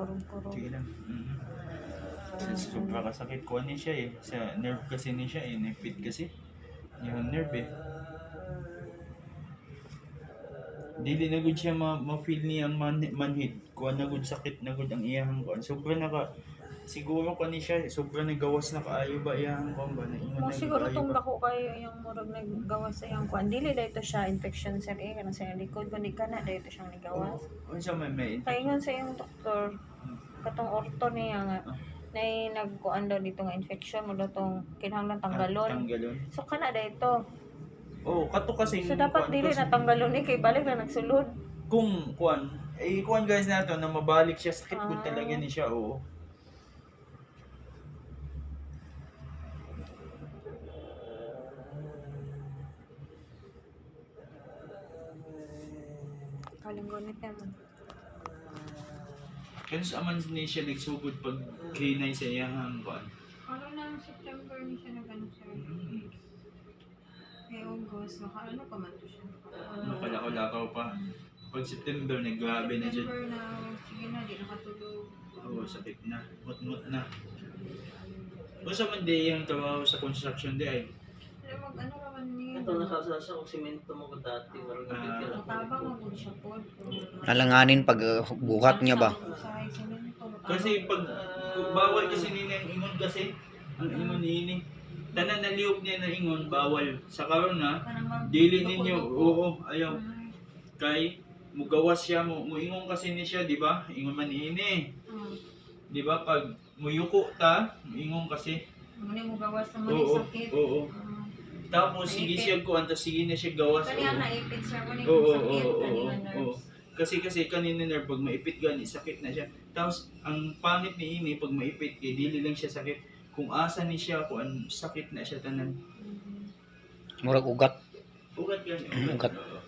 kurong-kurong. Sige lang. Sobra kasakit ko ni siya eh. Sa nerve kasi ni siya eh. Nipit kasi. Yung nerve eh. Dili na gud siya ma-feel niya ang manhid. Kuha na gud sakit na gud ang iyahang kuan. Sobra siguro ko ni siya, sobra nagawas na kaayo ba iyahang kuan ba? Naingon Mo na siguro kaayo tong ba? dako kayo yung murag naggawas sa iyang kuan. Dili dayto siya infection sir kana sa iyang likod kundi kana dayto siyang nagawas. Unsa may Kay ingon sa iyang doktor, katong orto niya nga nay nagkuan daw dito nga infection mo daw tong kinahanglan tanggalon. Tanggalon. So kana dayto. Kato kasi So dapat dili na tanggalon ni kay balik na nagsulod. Kung kuan, kuan guys nato na mabalik siya sakit gud talaga ni siya oo. Kalinggonit naman. Kaya sa aman ni siya nagsugod pag kinay sa iyang kuan. Ano na September ni siya nagano sir? Kay August, ano pa man to siya? Nakalakaw pa. Pag September, naggrabe na dyan. September na, sige na, di nakatulog. Oo, sakit na. Mut-mut na. O sa man di yung trabaho sa construction di ay? Ano naman niya? Ito nakasasa kong simento mo ko dati. Matabang mo siya po. Alanganin pag buhat niya ba? Kasi pag bawal kasi nila yung ingon kasi. Ang ingon nini. Tanan na liyok niya na ingon, bawal. Sa karon na, dili ninyo, oo, ayaw. Kay, mugawas siya, muingon kasi ni siya, di ba? Ingon man ini. Di ba? Pag muyuko ta, muingon kasi. Muna mo gawas sa mga Oo, sakit. oo. Tapos sige siya ko, antas sige na siya gawas. Kaya naipit siya ko Oo, sakit, oo, kanina oo. nerves. Kasi kanina nerve, pag maipit gani, sakit na siya. Tapos, ang pangit ni ini, pag maipit, kay dili lang siya sakit. Kung asa ni siya, kung an sakit na siya tanan. Murag ugat. Ugat yan, Ugat. Oo.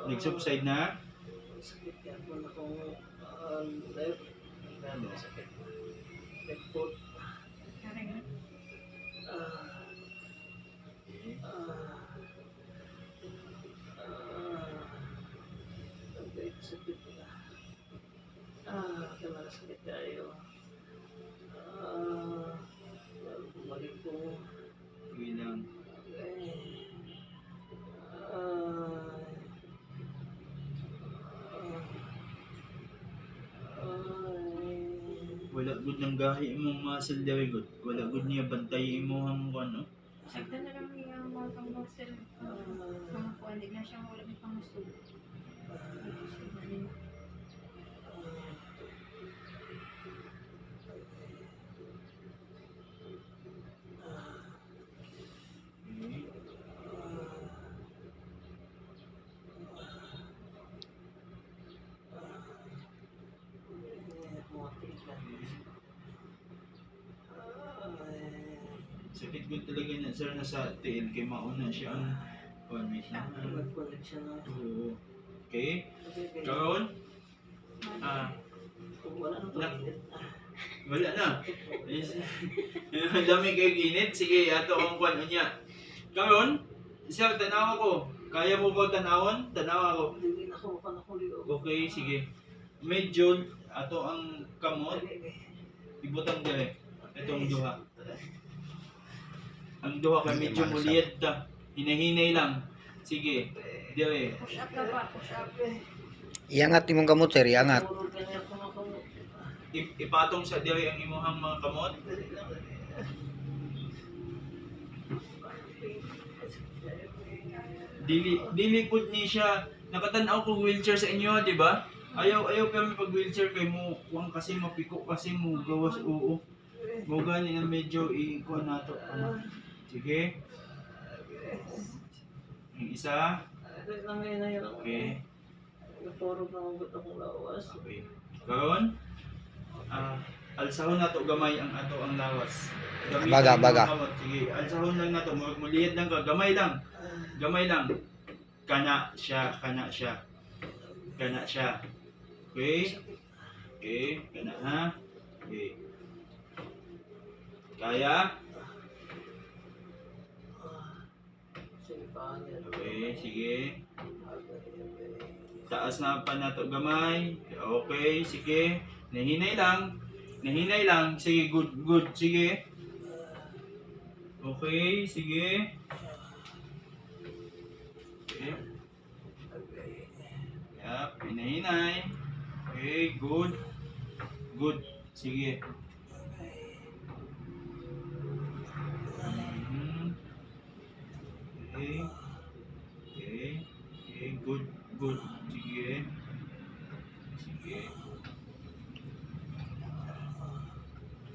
Nag-subside na? Sakit yan po na kong left. Ano, sakit. Left foot. Sakit na. Kaya sakit tayo. Bumalik ko. Sige lang. Wala good ng gahi imong muscle diri good. Wala good niya bantay imong ano. Sakta na lang niya ang mga muscle. Mga kuwan, di na siya wala may pamusog. Sakit good talaga na sir na sa tiil kay mauna siya ang wait na. Nag-connect siya na. Oo. Okay. Karon Wala na to. wala na. Dami kay ginit. Sige, ato ang kwan unya. Karon, sir tanaw ko. Kaya mo ba tanawon? Tanaw ako. Hindi na ako makanakuli. Okay, sige. Medyo ato ang kamot ibutang dire. Itong duha. Ang duha kay medyo muliyad ta. Hinahinay lang. Sige. Dire. Push up ka pa, push up. Iangat imong kamot sir, iangat. Ipatong sa dire ang imuhang mga kamot. Dili pud ni siya nakatan-aw ko wheelchair sa inyo, di ba? Ayaw kami pag wheelchair kay mo kuan kasi mapiko kasi mo gawas oo. Mo gani na medyo ikuan nato ano. Sige. Yung isa. Okay. Naturo na ang gusto kong lawas. Okay. Karon, alsahon nato gamay ang ato ang lawas. Gamitan Baga, ang baga. mga kamot. Sige, alsahon lang nato, muliyad lang ka, gamay lang. Gamay lang. Kana siya. Kana siya. Okay? Okay, kana ha. Okay. Kaya? Sige, paano? Okay, sige. Okay. Taas na pa na to gamay. Okay, sige. Nahinay lang. Nahinay lang. Sige, good, good. Sige. Okay, sige. Okay. Yup, hinahinay. Okay, good. Good. Sige. Mhm. Okay. Okay. Okay, good. Good. Sige. Sige.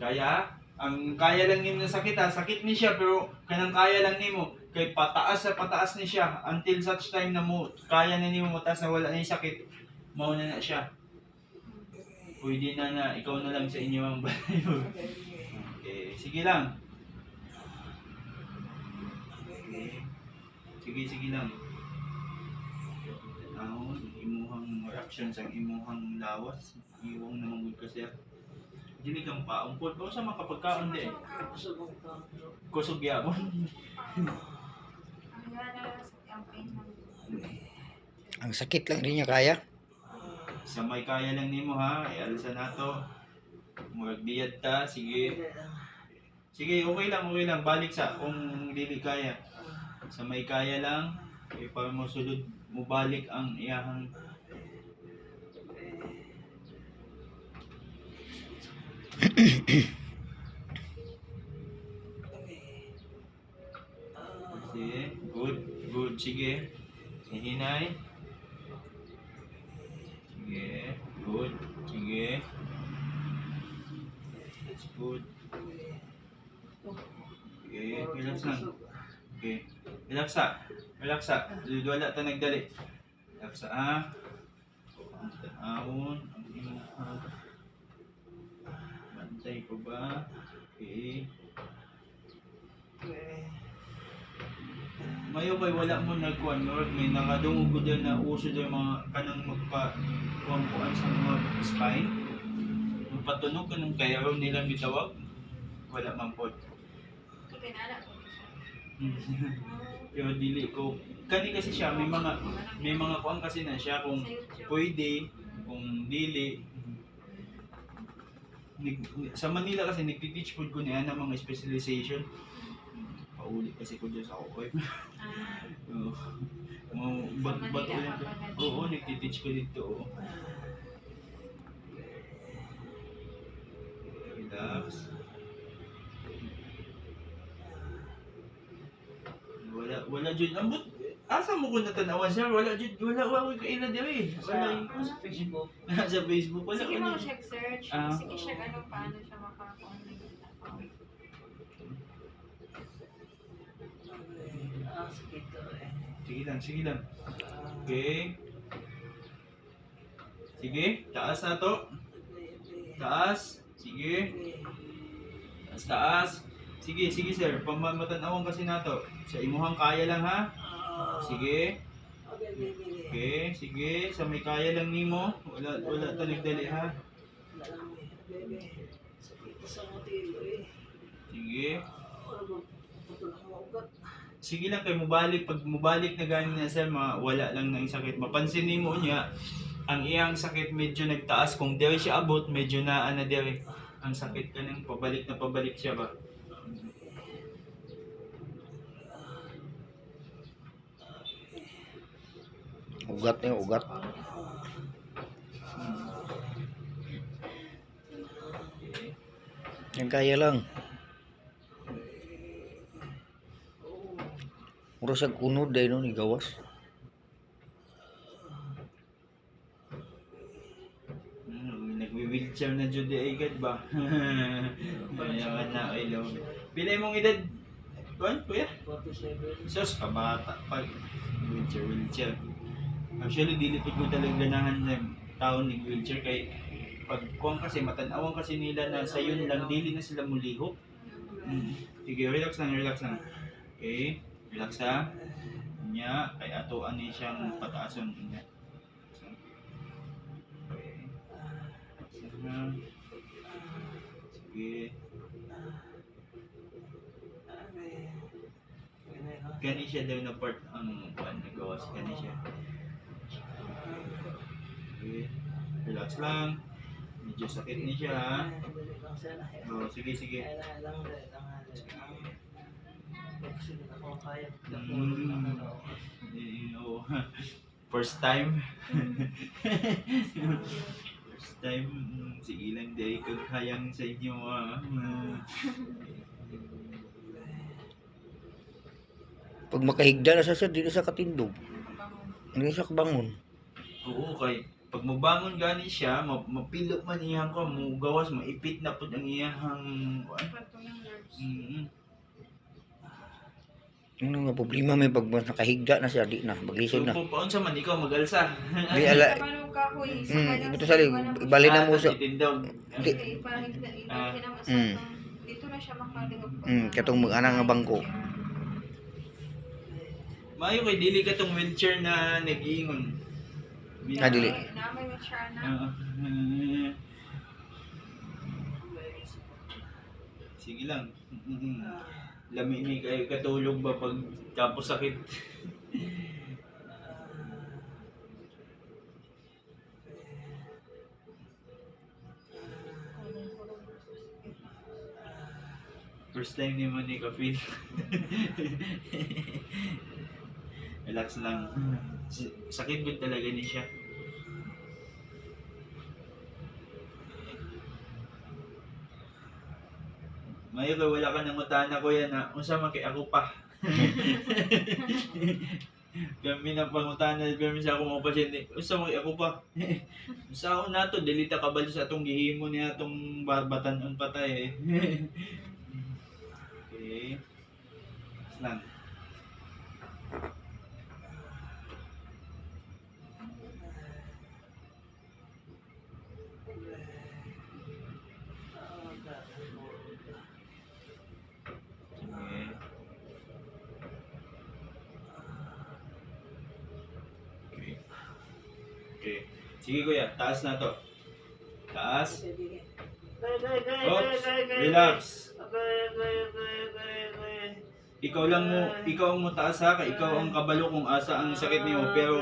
Kaya? Ang kaya lang nimo na sakit ha. Sakit ni siya pero kanang kaya lang nimo. Kay pataas sa pataas ni siya until such time na mo kaya na nimo mataas na wala na yung sakit. Mao na siya. Pwede na ikaw na lang sa inyo ang balayo. Okay, sige lang. Okay. Sige lang. Tanahon, imuhang reaction sa imuhang lawas. Iwang naman gud kasi. Dili kang paumpod. Kung sa makapagkaon di. Gusto mong pa. Kusog yapon. Ang gana ang pain ng Ang sakit lang rin niya kaya. Sa may kaya lang nimo ha. Ialsa nato. Murag biyad ta. Sige. Sige, okay lang. Balik sa kung dili kaya. Sa may kaya lang. Para mo sulod mo balik ang iyahang sige, good, sige. Hihinay. Sige, good, sige. That's good. Okay, relax lang. Okay, relax sa. Wala ta nagdali. Relax sa ang tanawon, ang imuhang. Bantay ko ba? Okay. Mayo kay wala mo nagkuan or may nakadungog ko dyan na uso dyan mga kanang magpa-kuan sa mga spine. Magpatunog ka ng kaya nilang bitawag. Wala man po. pinala ko. Pero dili ko. Kani kasi siya, may mga kuan kasi na siya kung pwede, kung dili. Sa Manila kasi nagti-teach food ko niya ng mga specialization. Pauli kasi ko dyan sa OOF. Ba't ulit ko? Oo, nagti-teach ko dito. Oo. Relax. Wala jud ambot. Asa mo ko natanawan sir? Wala ko kaila diri. Wala Sa Facebook. sa Facebook wala Sige ko mo ni. check search. Ah. Sige check ano paano siya makakuha ng Sakit to eh. Sige lang. Okay. Sige, taas na to. Taas. Sige. Taas. Sige sir. Pamamatanawan kasi nato. Sa imuhang kaya lang ha. Sige. Okay, sige. Sa may kaya lang nimo. Wala ta nagdali ha. Sakit sa motilo eh. Sige. Tutulak mo ugat. Sige lang kayo mubalik. Pag mubalik na ganin na sir, wala lang ng sakit. Mapansin nimo niya, ang iyang sakit medyo nagtaas. Kung diri siya abot, medyo na diri. Ang sakit ka nang pabalik siya ba? Ugat niya, ugat. Yang kaya lang. Mura sa unod dahil no, ni gawas. Nagwi-wheelchair na jud ay gad ba? Mayaman na ay lo. Pilay mong edad? Kuan, kuya? 47. Sus, kabata pa. Wheelchair. Actually, dili ko talaga ganahan ng tao ni wheelchair kay pag kuwan kasi matanawan kasi nila na sa yun lang dili na sila mulihok. Sige, relax lang. Okay, relax ha. Nya, kay ato ani siyang pataason niya. Okay. Sige. Kani siya daw na part ang nagawas. Kani siya. Okay. Relax lang. Medyo sakit ni siya ha. Dali lang sir. Oh, sige, sige. Dali lang. Kasi hindi ako kaya. Oo. First time. First time. Sige lang dahil kagayang sa inyo ha. Pag makahigda na siya sir, di na siya katindog. Hindi siya kabangon. Oo, kay pag mabangon gani siya, mapilok man iyang ko, gawas, maipit na po ang iyang Ano nga problema may pag nakahigda na siya, di na, maglisod na. So, paon sa man ikaw mag-alsa. Di ala, Paano kahoy? ito sa ibali na mo sa, Itindog. Dito na siya makalingap. katong mag-ana nga bangko. Maayo kay dili ka tong wheelchair na nag-iingon. Ah, dili. Namay mo siya na. Sige lang. Lami ni kayo katulog ba pag tapos sakit? First time ni mo ni ka-feel. Relax lang. Sakit ba talaga ni siya? Mayo kay wala ka nang utana ko yan ha. Unsa man kay ako pa. Kami na pangutana kami sa akong mga pasyente. Unsa man kay ako pa. Sa ako nato delita kabalo sa atong gihimo niya atong batan-on patay. Okay. Lang. Okay. Sige kuya, taas na to. Taas. Oops, relax. Ikaw ang mutaas ha, kay ikaw ang kabalo kung asa ang sakit niyo, pero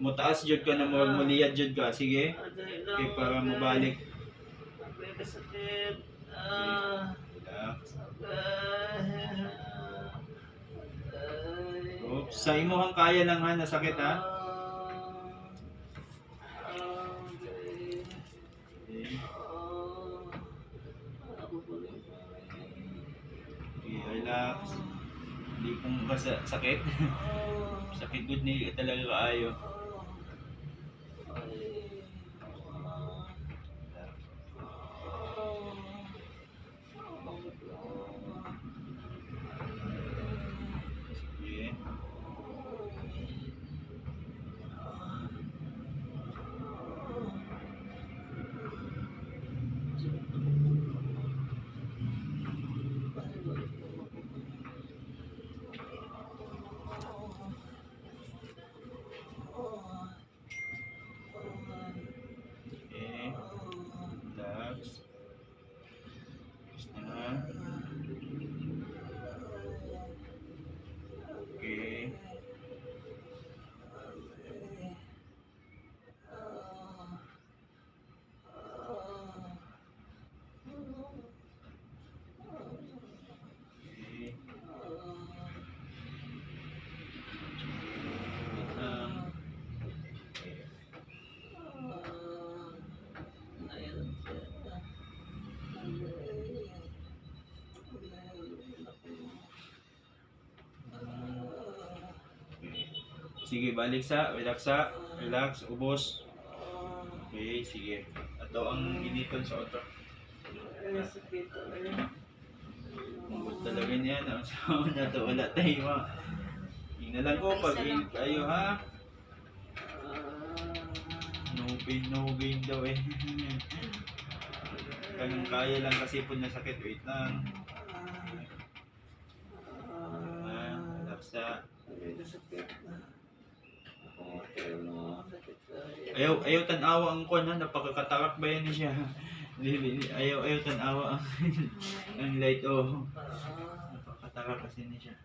mutaas jud ka na mo, muliyad jud ka, sige? Okay, para mabalik. Relax. Oops, sa imo hang kaya lang ha, nasakit ha? Okay, relax. Hindi kong sakit. Sakit good ni talaga kaayo. Sige. Okay. Relax. Tapos na. Okay. Okay. Wait lang. Okay. Sige, balik sa, relax, ubos. Okay, sige. Ato ang initon sa otro. Ubos talaga niya, ang sound na to, wala tayo ha. Tingnan lang ko, pag kayo ha. No pain, no gain daw eh. Kayong kaya lang kasi po na sakit, wait lang. Relax sa. Ayaw tanawa ang kon ha, napakakatarak ba yan siya? Ayaw tanawa ang light oh. Napakatarak kasi niya siya.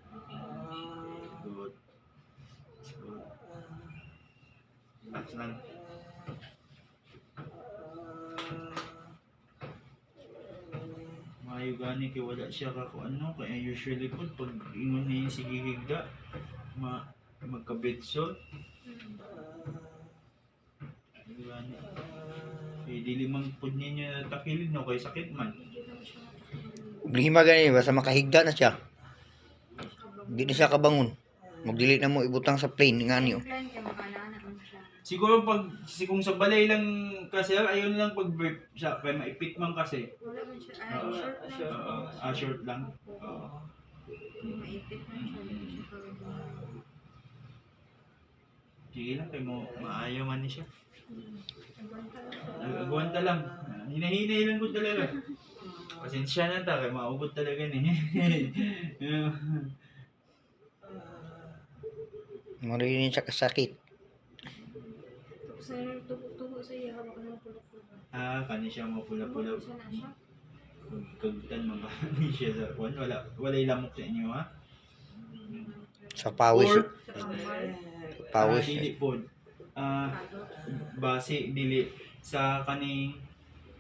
relax lang. Mayo gani kay wala siya ka kung ano, kaya usually po pag ingon niya sige higda, magka-bedsore. Mayo gani. Eh, dili man po niya takilid no, kay sakit man. Lihima gani, basta makahigda na siya. Hindi na siya kabangon. Magdili na mo ibutang sa plane nga niyo. Incline kay makalana man siya. Siguro kung sa balay lang kasi, ayun lang pag-burp siya, kaya maipit man kasi. Wala man siya. Oo. Short lang. Short lang. Oo. Maipit man siya. Hindi siya kawin. Sige lang, kaya mo maayaw man ni siya. Agwanta lang siya. Nag-agwanta lang. Hinahinay lang ko talaga. Pasensya na ta, kaya maubot talaga ni. Marinin siya kasakit. Tubo sa iya. Hawak na pula-pula. Kani siya mo pula-pula. Siya na siya. Kagutan man ba ni siya sa kwan? Wala lamok sa inyo ha? Sa pawis. Or, Sa pamahal. Pawis. dili po. Base dili sa kaning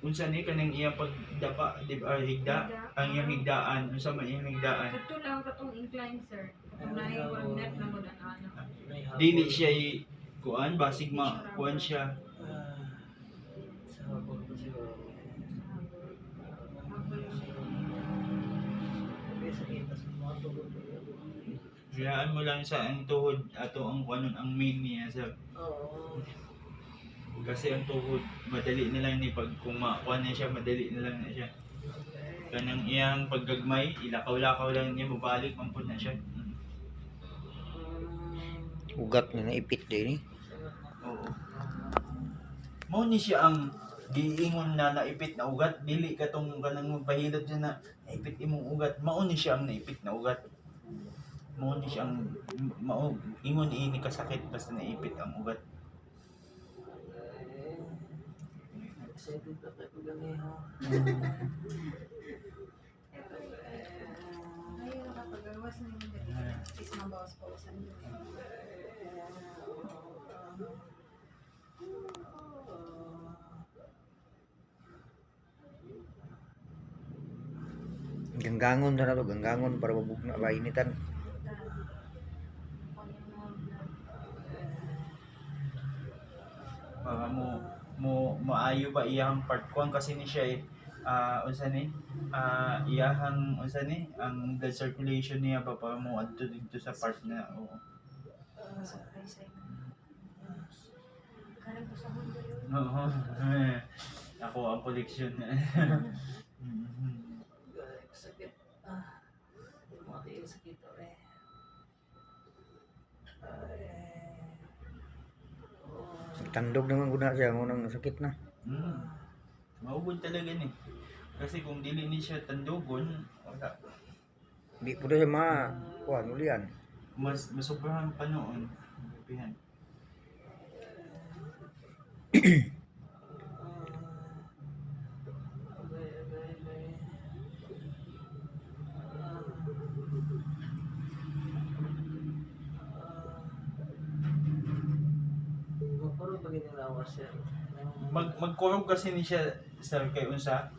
unsa ni kanang iyang pagdapa di ba higda ang iyang higdaan unsa man iyang higdaan Ito lang katong incline, sir. Katong nahiwag net na mo dan ano. dili siya kuan basig kuan siya Sa hapon pa siguro. May sakit sa mga tuhod. hayaan mo lang sa ang tuhod ato ang kuanon ang main niya sa Oo. kasi ang tuhod madali na lang ni pag kung makuan na siya madali na lang na siya kanang iyang paggagmay ilakaw-lakaw lang niya mabalik man pud na siya. Ugat na naipit din eh. Oo. Mao ni siya ang giingon na naipit na ugat dili katong kanang magpahilot siya na naipit imong ugat mao ni siya ang naipit na ugat mao ni siya ang mao ingon ini kasakit basta naipit ang ugat. Excited pa tayo ganiho. Ayun, nakapagawas na yung dali. Is mabawas-bawasan yun. Ganggangon na to, ganggangon para mabug na lainitan. Para maayo ba iyang part kuan kasi ni siya unsa ni iyahang unsa ni ang blood circulation niya ba para mo adto dito sa part na oo. Karang ko sa mundo yun. Oo. Ako ang collection. Sakit. Mati yung sakit eh. Tandog naman guna siya, ngunang sakit na. Maubod talaga ni. Kasi kung dili ni siya tandugon, wala. Di po siya kuhan, ulian. Masobrahan pa noon. Pihan. Magpuro pa ganyan lawas siya. Magkurog kasi ni siya sir kay unsa.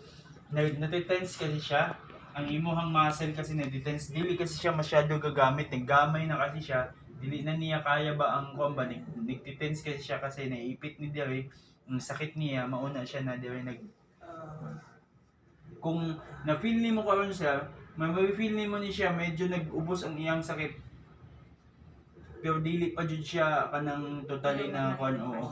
Natitense kasi siya. Ang imuhang muscle kasi na-detense. Dili kasi siya masyado gagamit. Naggamay na kasi siya. Dili na niya kaya ba ang kuwan ba? Nagtitense kasi siya kasi naipit ni Dere. Ang sakit niya, mauna siya na Dere kung na-feel ni mo karon sir, may-feel ni mo ni siya medyo nag-ubos ang iyang sakit. Pero dili pa jud siya kanang totally na kuan oo.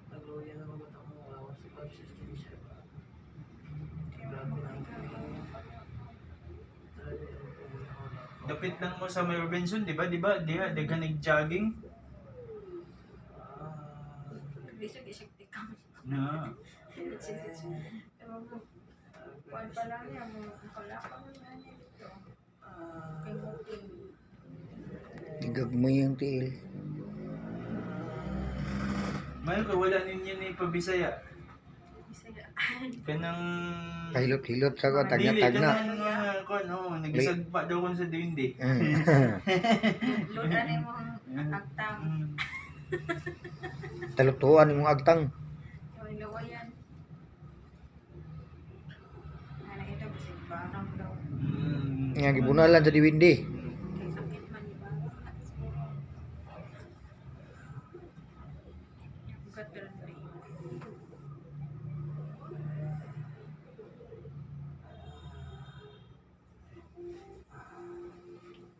Nagluya na mga tao mo lawas si consistent siya. Grabe na ang talaga yung pumula. Dapit lang mo sa may Robinson, di ba? Diha, daga nag-jogging. Bisog isip tikam. Na. Ewan ko. Kuwan pa lang yan. Makalakang na niya dito. Kay booking. Igagmay yung tiil. Mayo ka wala ninyo ni pabisaya. Bisaya. Kanang Kahilot-hilot sa ko, dili tagna-tagna. kanang kon nagisagpa daw kon sa diwindi. Ludan mo ang agtang. Talutuan yung agtang. Yung lawayan. Ano ito kasi barang daw. Nga gibunalan sa diwindi. Kay sakit man di ba? Ugat pero dali.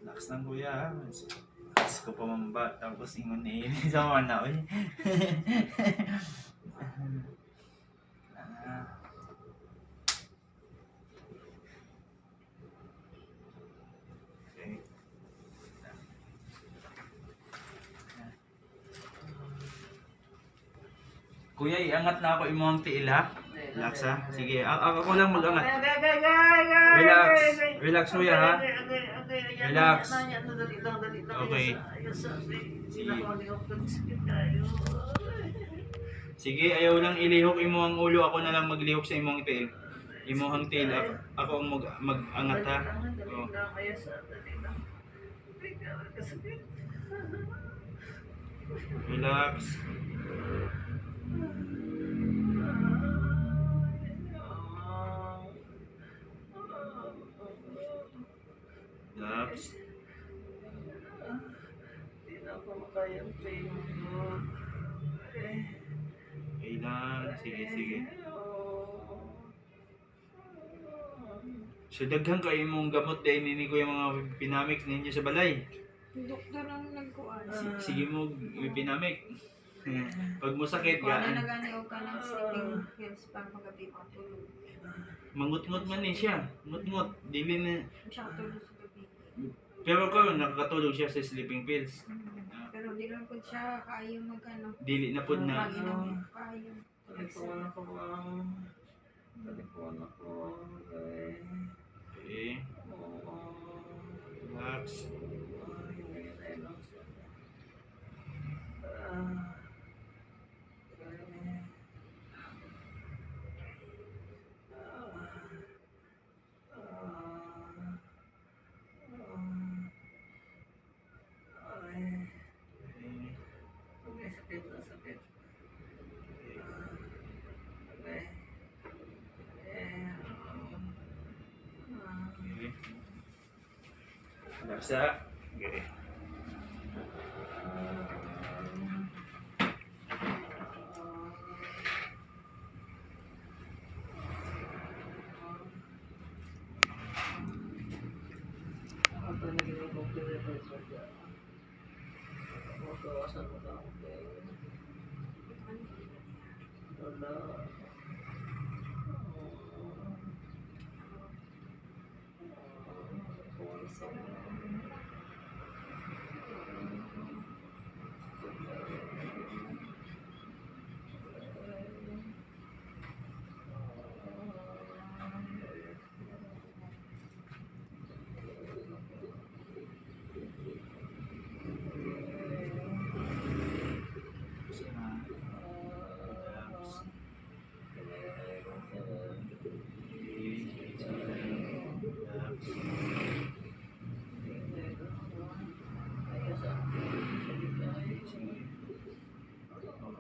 Lakas ng kuya ha. Tapos ko pa mamba, tapos ingon na yun sa mga na, oy. Okay. Kuya, iangat na ako imong tiil ha. Relax ha. Sige, ako lang mag-angat. Relax. Relax kuya ha. Relax. Okay. Sige, ayaw lang ilihok imo ang ulo. Ako na lang maglihok sa imong tiil. Imong tiil. Ako ang mag-angat ha. Oh. Relax. Relax. Hindi na ako makayang pain mo. Okay lang. Sige, sige. So daghan kayo imong gamot dahil nini ko yung mga pinamix ninyo sa balay. Doktor ang nagkuan. Sige mo pinamik. Pag mo sakit Kuha na gaan. nagani o ka ng sleeping pills para magabi matulog. Mangut-ngut man ni siya. Ngut-ngut. Dili na. Siya tulog sa gabi. Pero ko nakakatulog siya sa sleeping pills. Pero di lang po siya kaayo magano. Dili na pud na. Mag-inom kaayo. Talikuan ako, ma'am. Talikuan ako. Okay. Okay. Relax. Okay. Relax ha. Okay.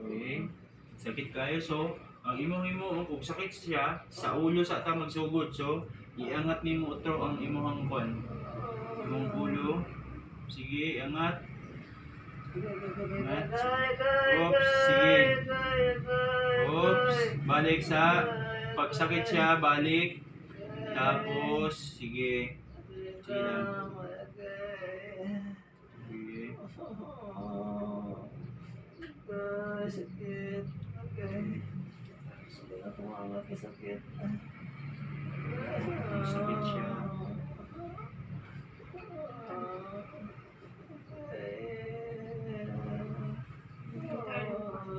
Okay. Sakit kayo so ang imong kung sakit siya sa ulo sa ta magsugod so iangat nimo utro ang imong kon. Imong ulo. Sige, angat. Angat. Oops, sige. Oops, balik sa pagsakit siya, balik. Tapos, sige. Sige lang. Sige. Sakit. Okay. Sige na tumangat ka sakit. Sakit siya.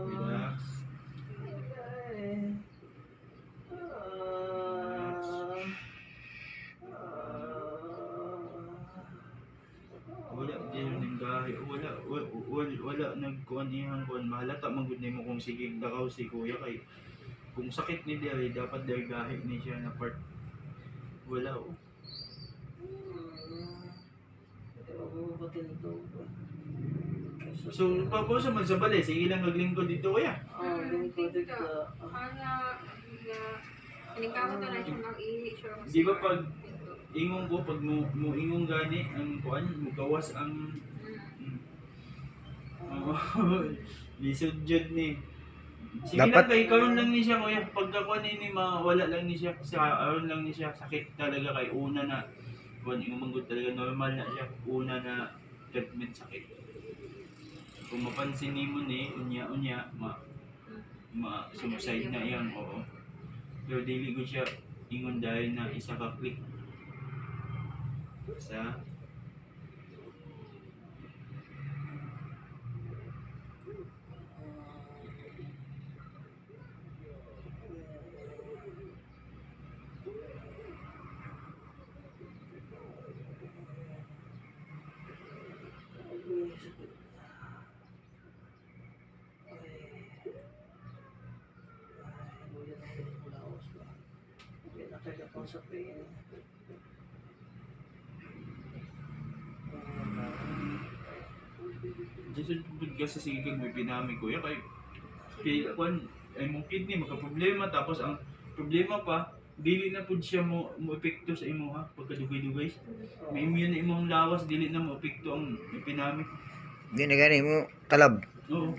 Relax. kay wala nagkuan iyang kuan mahalata man gud nimo kung sige dakaw si kuya kay kung sakit ni Dere dapat dagahin ni siya na part wala oh. Hindi ako mabatil ito. So pagpausa man sa balay sige lang maglingkod dito kuya. Lingkod ito. Inikamo to na siya mag-ihi siya. Di ba pag ingong ko pag mo ingong gani ang kuan mo gawas ang lisod jud ni. Sige lang Dapat- kay karon lang ni siya kuya pagka kuan ni mawala lang ni siya sa aron lang ni siya sakit talaga kay una na kuan ingong manggod talaga normal na siya una na treatment sakit. Kung mapansin nimo ni unya subside na iyang oo. Pero dili ko siya ingon dahil na isa ka click. Sa Sa pain. Just pud kasi sige kag may pinami kuya kay kuan ay mong kidney magka-problema tapos ang problema pa dili na pud siya mo epekto sa imo ha pagkadugay-dugay. May immune na imong lawas dili na mo epekto ang pinami. Di na gani mo talab. Oo.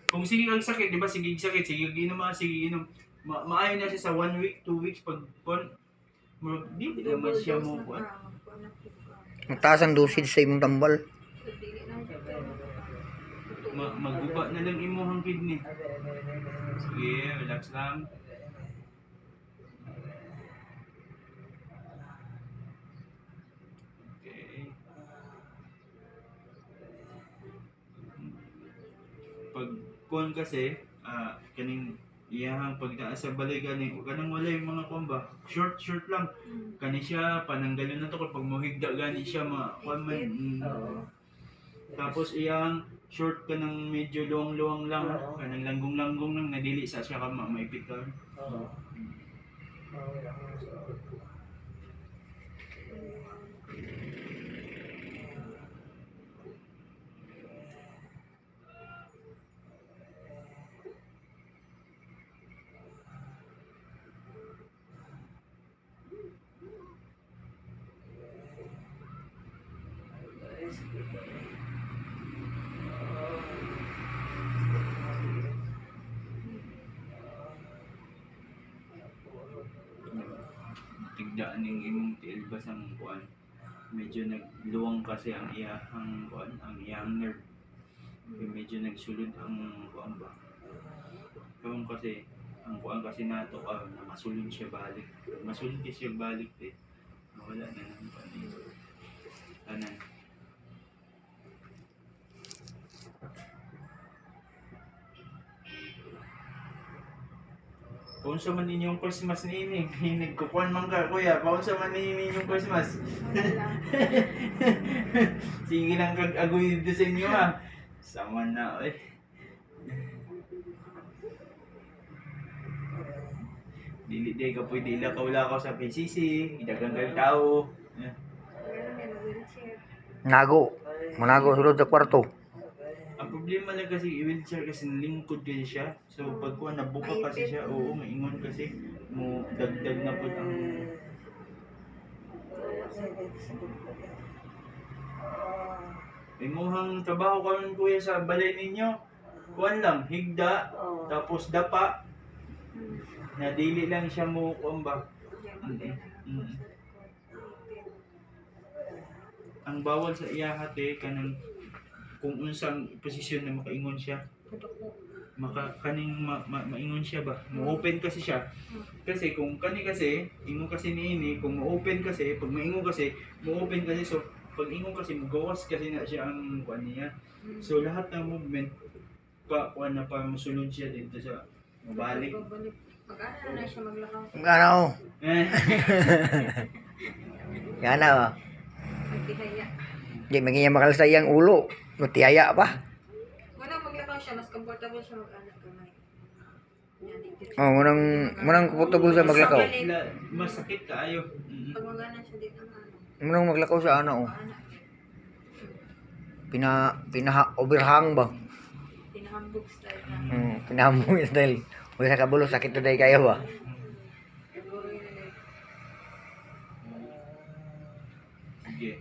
Kung sige kang sakit, di ba? Sige sakit, sige inom sige inom. Maayo na siya sa 1 week, 2 weeks pag kon di naman siya mo kuan. Ang taas ang dosage sa imong tambal. Maguba na lang imong kidney. Sige, relax lang. Okay. Pag kuan kasi, kaning iyahang pagtaas sa balay ganing kanang wala yung mga komba short lang kani siya pananggalon na to kapag mohigda gani siya kuan man tapos iyang short ka ng medyo luwang lang kanang langgong lang nadili sa siya ka maipit ka Oo. tigdaan ning imong tiil basang kuan medyo nagluwang kasi ang iyahang kuan ang iyang nerve medyo nagsulod ang kuan ba karon kasi ang kuan kasi nato na masulod siya balik masulod siya balik wala na nang kuan tanan Paunsa man ninyong Christmas ni ini? Nagkukuan man ka, kuya. Paunsa man ninyong Christmas? Sige lang kag-agoy dito sa inyo ha. Sama na eh. Dili day ka pwede ilakaw-lakaw sa PCC. Idagang kang tao. Nago. Manago sulod sa kwarto. Ang problema lang kasi i-wheelchair kasi lingkod kasi siya. So pag kuha nabuka kasi siya, oo, maingon kasi mo dagdag na po ang imuhang trabaho karon kuya sa balay ninyo. Kuan lang, higda, tapos dapa. Na dili lang siya mo kuan ba. Ang bawal sa iyahate kanang kung unsang posisyon na makaingon siya kaning maingon siya ba mo-open kasi siya kasi kung kani kasi ingon kasi niini kung mo-open kasi pag maingon kasi mo-open kasi so pag ingon kasi mugawas kasi na siya ang kuan niya so lahat ng movement kuan na pa mosulod siya dito sa mabalik Mag-ano na siya maglakaw. Ano? Gana ba? Magtihaya. Di maging makal sa iyang ulo. Matiyaya pa. Wala maglakaw siya, mas comfortable siya mag-anak kamay. Yan, dito. Oh, munang comfortable sa maglakaw. Masakit kaayo. Pag magana siya dito na ano. Munang maglakaw sa ano oh. Anak. Overhang ba? Pinahambog style na. Pinamo yung style. Uy sa kabulo sakit na dahil kayo ba? Siguro yun eh. Sige.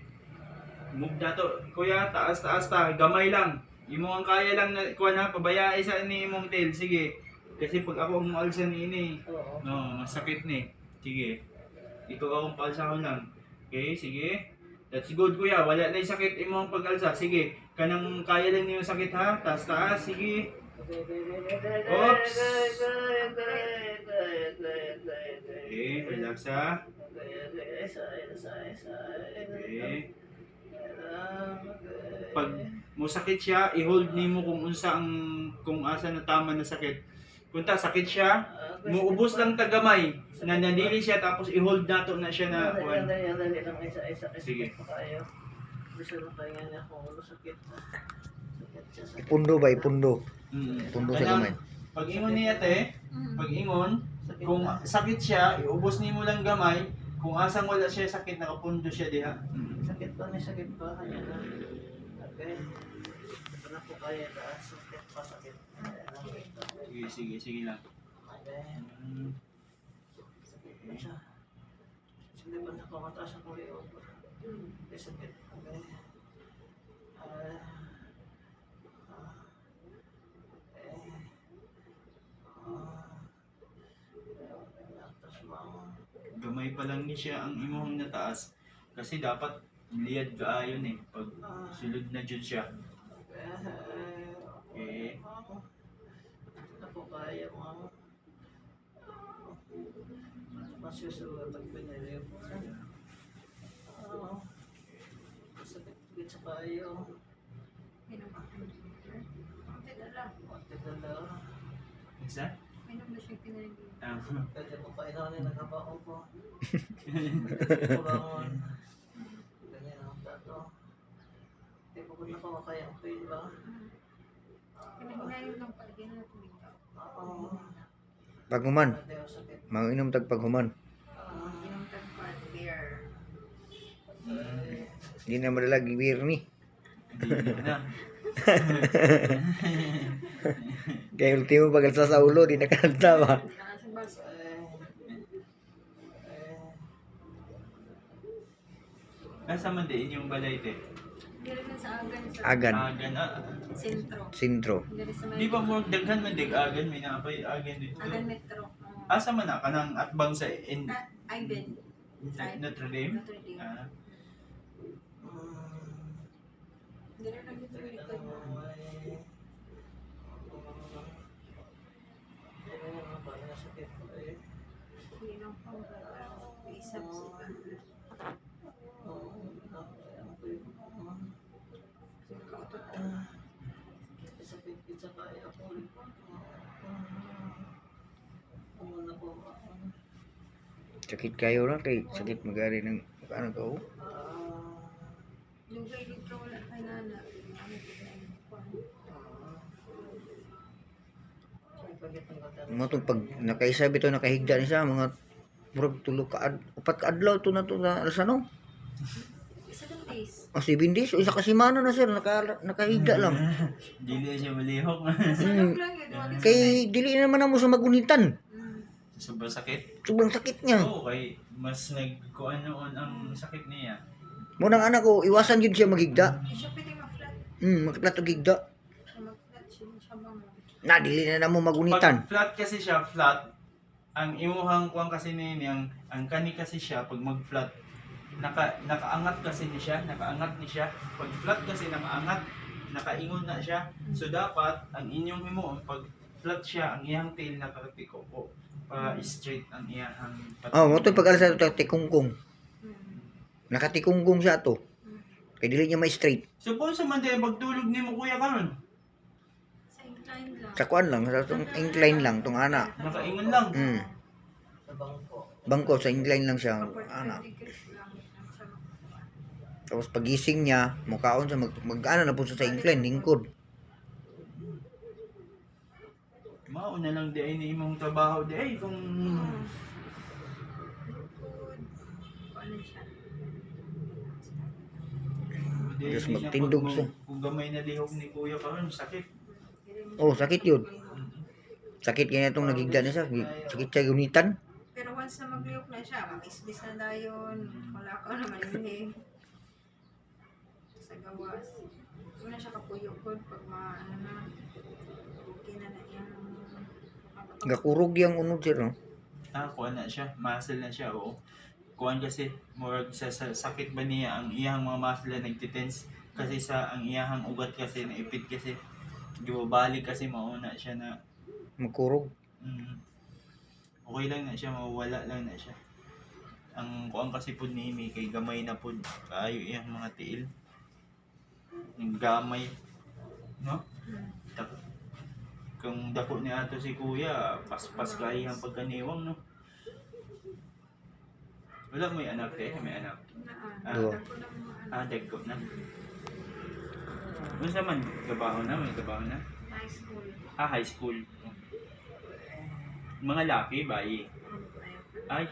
Move na to. Kuya, taas ta. Gamay lang. Imo ang kaya lang na kuha na pabayaan sa ni imong tail. Sige. Kasi pag ako ang maalsa ni ini, Oo. no, masakit ni. Sige. Ito akong paalsa ko lang. Okay, sige. That's good kuya. Wala na yung sakit imong pag-alsa. Sige. Kanang kaya lang niyo sakit ha. Taas. Sige. Oops. Okay, relax ha. Okay. Pag mo sakit siya, i-hold nimo kung unsa ang kung asa na tama na sakit. Kunta sakit siya, muubos lang tagamay. Nanadili siya tapos i-hold nato na siya na kuan. Sige. Gusto lang kaya niya kung ano sakit. Sakit siya sa Ipundo ba? Ipundo. Pundo sa Kaya, gamay. pag ingon niya te, pag ingon, kung sakit siya, iubos nimo lang gamay. Kung asang wala siya sakit, nakapundo siya diha. sakit pa, may sakit pa. Kaya na. Okay. Ito na po kaya na. Sakit pa, sakit. Sige lang. Okay. Sakit pa siya. Sige ba na kung mataas ang kuliog? Okay, sakit. Okay. Gamay pa lang ni siya ang imong nataas. Kasi dapat liyad kaayon eh. Pag sulod na jud siya. Okay. Ako kaya mo. Masusunod pag pinili mo. Sakit sa kayo. Matidala. Isa? Minom na siya pinag- Pwede mo kainanin ang kabaong ko. Pwede mo bangon. Ganyan ang tato. Hindi po ko na kaya ang feel ba? Pinag-ngayon lang pala, di na tumitaw. Oo. Paghuman. Pwede ang sakit. Manginom tag paghuman. Inom tagpad, beer. Hindi na madalag beer ni. Hindi na. Kaya ultimo pag-alsa sa ulo, di nakanta ba? Hindi na kasi baso. Nasa man din yung balay te. Hindi rin sa agan sa Agan. Agan. sentro. Sintro. Hindi rin sa may Di ba mo daghan man dig agan may napay agan dito. agan metro. Asa man na kanang atbang sa Ivan. Notre Dame? Notre Dame. Ah, Hindi rin nandito yung likod mo. Hindi lang po. Isap sila. Kautot ka. Sakit kayo lang kay sakit magari ng ano ko. Lugay dito wala kay nana. Ano ko na yun? Mga to pag nakaisa bitaw nakahigda ni siya mga murag tulo ka upat ka adlaw to na to na alas ano? Isa lang days. O 7 days o isa ka semana na sir nakahigda lang. dili siya malihok. Sarap lang yun. Kay dili naman na mo sa magunitan. Sobrang sakit. Sobrang sakit niya. Oo, kay mas nagkuan noon ang sakit niya. Mo nang anak ko iwasan jud siya magigda. Siya pwede ma-flat. Magplat og higda. Ma-flat siya mo. Na dili na mo magunitan. Pag flat kasi siya, flat. Ang imuhang kuan kasi ni ang kani kasi siya pag mag-flat nakaangat kasi ni siya, nakaangat ni siya. Pag flat kasi nakaangat, nakaingon na siya. So dapat ang inyong himuon pag flat siya, ang iyang tail nakatiko po. Pa straight ang iyang Oh, mo to pag alas sa tikungkong. Nakatikungkong siya to. Kay dili niya may straight. Suppose sa man pagtulog nimo kuya karon. Sa incline lang. Sa kuan lang, sa tong incline lang tong ana. Nakaingon lang. Sa bangko. Bangko sa incline lang siya ana. 40 degrees lang ang sa mga. Tapos pagising niya, mukaon sa mag-ano na po siya sa incline, lingkod. Mauna lang di ay ni imong trabaho di ay kung Ano siya? di, Diyos, di na magtindog pag- siya. Kung gamay na lihok ni kuya karon sakit. Oh, sakit yun. Sakit kaya itong nagigda na siya. Sakit siya gunitan. Pero once na magliyok na siya, mamisbis na dayon. Wala ka naman yun sa gawas. Hindi na siya kapuyok ko pag ano na. Okay na yan. Gakurog yung unod siya, no? Kuha na siya, muscle na siya, oo. Kuhan kasi, murag sa sakit ba niya, ang iyang mga muscle na nagtitense. Kasi ang iyang ugat kasi, naipit kasi. Balik kasi mauna siya na, Magkurog. okay lang na siya, mawala lang na siya. Ang kuhan kasi po ni Amy, kay gamay na po, kaayo iyang mga tiil. Yung gamay, no? Kung dako ni ato si kuya, paspas ka iyang pagkaniwang, no? Wala may anak eh, may anak. Dua. Dagko na. Basta man, trabaho na, may trabaho na. High school. High school. Mga laki, bayi. Ay,